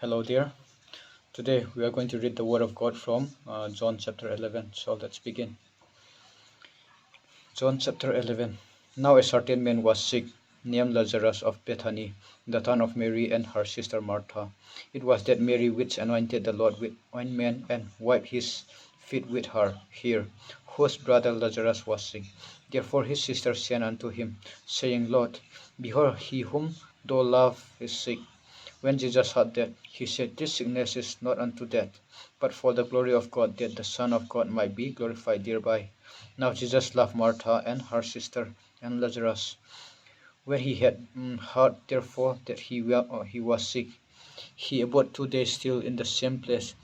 Hello there. Today we are going to read the Word of God from John chapter 11. So let's begin. John chapter 11. Now a certain man was sick, named Lazarus of Bethany, the town of Mary and her sister Martha. It was that Mary which anointed the Lord with ointment and wiped his feet with her hair, whose brother Lazarus was sick. Therefore his sister sent unto him, saying, Lord, behold, he whom thou lovest is sick. When Jesus heard that, he said, This sickness is not unto death, but for the glory of God, that the Son of God might be glorified thereby. Now Jesus loved Martha and her sister and Lazarus. When he had heard, therefore, that he was sick, he abode 2 days still in the same place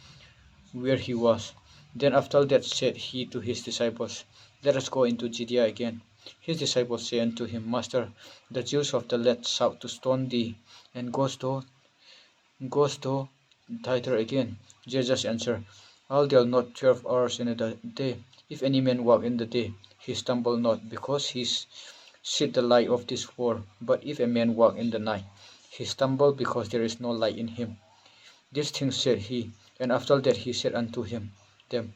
where he was. Then after that said he to his disciples, Let us go into Judea again. His disciples say unto him, Master, the Jews of the land sought to stone thee, and goest thou thither again? Jesus answered, Are there not 12 hours in a day? If any man walk in the day, he stumble not, because he seeth the light of this world. But if a man walk in the night, he stumble, because there is no light in him. These things said he, and after that he said unto them,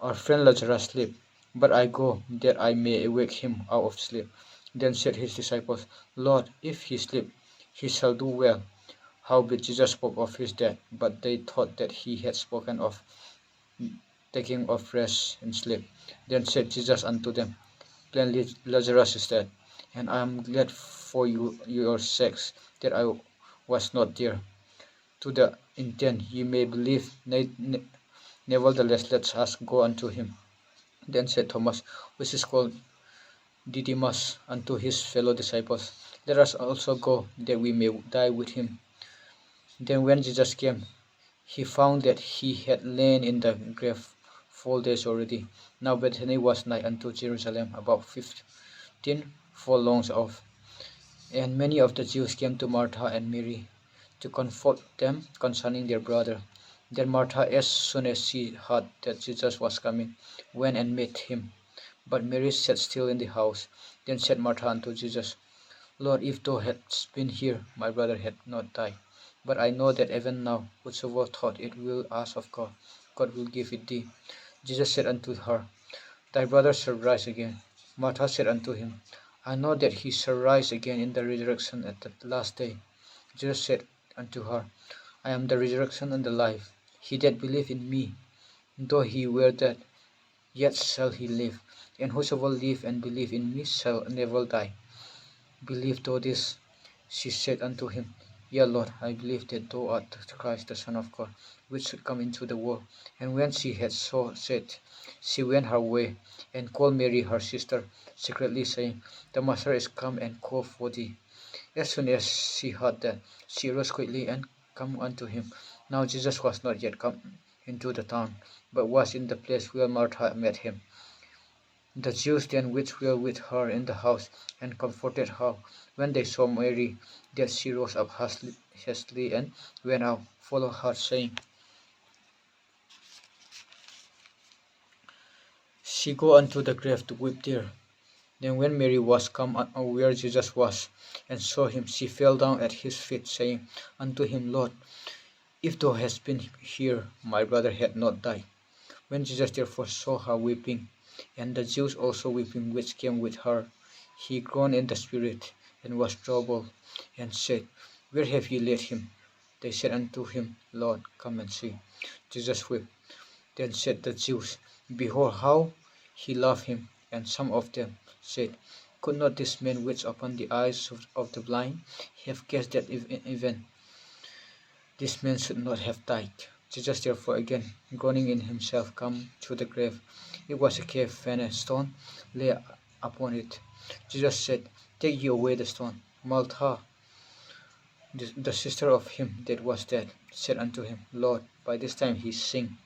Our friend Lazarus sleep, but I go, that I may awake him out of sleep. Then said his disciples, Lord, if he sleep, he shall do well. Howbeit Jesus spoke of his death, but they thought that he had spoken of taking of rest and sleep. Then said Jesus unto them, Plainly Lazarus is dead, and I am glad for your sakes that I was not there, to the intent ye may believe. Nevertheless, let us go unto him. Then said Thomas, which is called Didymus, unto his fellow disciples, Let us also go, that we may die with him. Then when Jesus came, he found that he had lain in the grave 4 days already. Now Bethany was nigh unto Jerusalem, about 15 furlongs off. And many of the Jews came to Martha and Mary to comfort them concerning their brother. Then Martha, as soon as she heard that Jesus was coming, went and met him. But Mary sat still in the house. Then said Martha unto Jesus, Lord, if thou hadst been here, my brother had not died. But I know that even now, whatsoever thought it will ask of God, God will give it thee. Jesus said unto her, Thy brother shall rise again. Martha said unto him, I know that he shall rise again in the resurrection at the last day. Jesus said unto her, I am the resurrection and the life. He that believeth in me, though he were dead, yet shall he live. And whosoever live and believe in me shall never die. Believe thou this? She said unto him, Yea, Lord, I believe that thou art the Christ, the Son of God, which should come into the world. And when she had so said, she went her way, and called Mary her sister, secretly, saying, The Master is come and called for thee. As soon as she heard that, she rose quickly and came unto him. Now Jesus was not yet come into the town, but was in the place where Martha met him. The Jews then which were with her in the house, and comforted her, when they saw Mary, that she rose up hastily and went out, followed her, saying, She go unto the grave to weep there. Then when Mary was come where Jesus was, and saw him, she fell down at his feet, saying unto him, Lord, if thou hadst been here, my brother had not died. When Jesus therefore saw her weeping, and the Jews also weeping which came with her, he groaned in the spirit, and was troubled, and said, Where have ye laid him? They said unto him, Lord, come and see. Jesus wept. Then said the Jews, Behold how he loved him. And some of them said, Could not this man which opened the eyes of the blind have guessed that even this man should not have died? Jesus therefore again, groaning in himself, come to the grave. It was a cave, and a stone lay upon it. Jesus said, Take ye away the stone. Martha, the sister of him that was dead, said unto him, Lord, by this time he sing,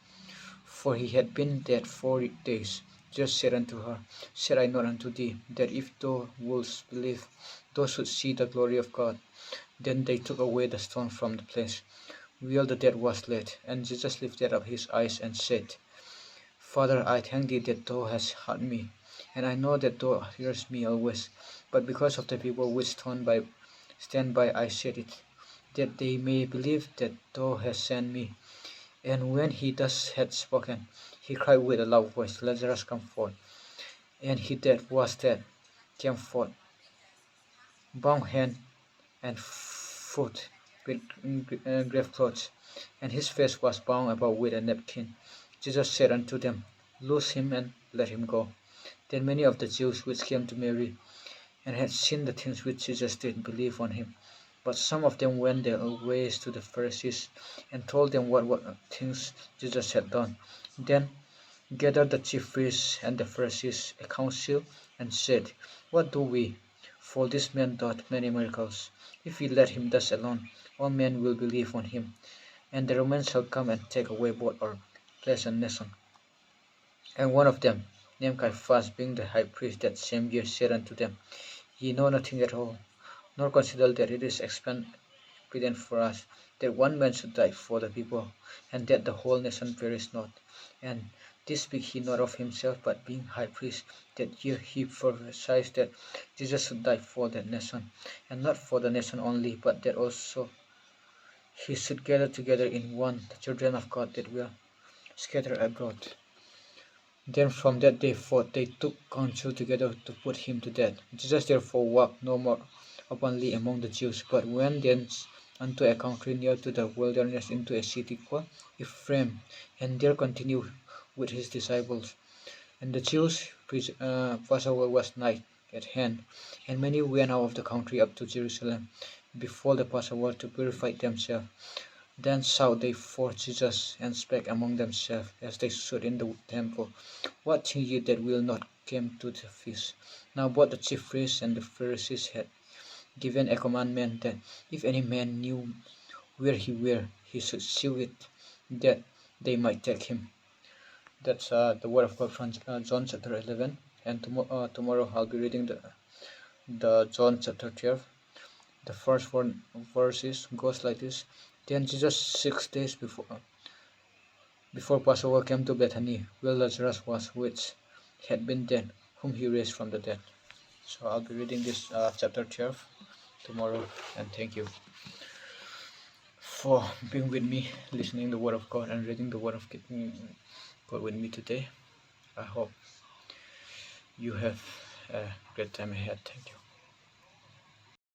for he had been dead 4 days. Jesus said unto her, Said I not unto thee, that if thou wouldst believe, thou shouldst see the glory of God? Then they took away the stone from the place where the dead was laid. And Jesus lifted up his eyes and said, Father, I thank thee that thou hast heard me, and I know that thou hearest me always. But because of the people which stand by, I said it, that they may believe that thou hast sent me. And when he thus had spoken, he cried with a loud voice, Lazarus, come forth. And he that was dead came forth, bound hand and foot with grave clothes, and his face was bound about with a napkin. Jesus said unto them, Loose him and let him go. Then many of the Jews which came to Mary and had seen the things which Jesus did believed on him. But some of them went their ways to the Pharisees and told them what things Jesus had done. Then gathered the chief priests and the Pharisees a council and said, What do we? For this man doth many miracles. If we let him thus alone, all men will believe on him, and the Romans shall come and take away both our place and nation. And one of them, named Caiaphas, being the high priest that same year, said unto them, Ye know nothing at all, nor consider that it is expedient for us that one man should die for the people, and that the whole nation perish not. And this speak he not of himself, but being high priest, that year he prophesied that Jesus should die for that nation, and not for the nation only, but that also he should gather together in one the children of God that were scattered abroad. Then from that day forth they took counsel together to put him to death. Jesus therefore walked no more openly among the Jews, but went thence unto a country near to the wilderness, into a city called Ephraim, and there continued with his disciples. And the Jews' Passover was nigh at hand, and many went out of the country up to Jerusalem before the Passover to purify themselves. Then saw they forth Jesus, and spake among themselves as they stood in the temple, What think ye that will not come to the feast? Now both the chief priests and the Pharisees had given a commandment that if any man knew where he were, he should shew it, that they might take him. That's the word of God from John chapter 11. And tomorrow I'll be reading the John chapter 12. The first one verses goes like this. Then Jesus 6 days before Passover came to Bethany, where Lazarus was, which had been dead, whom he raised from the dead. So I'll be reading this chapter 12 tomorrow, and thank you for being with me, listening the word of God and reading the word of God with me today. I hope you have a great time ahead. Thank you.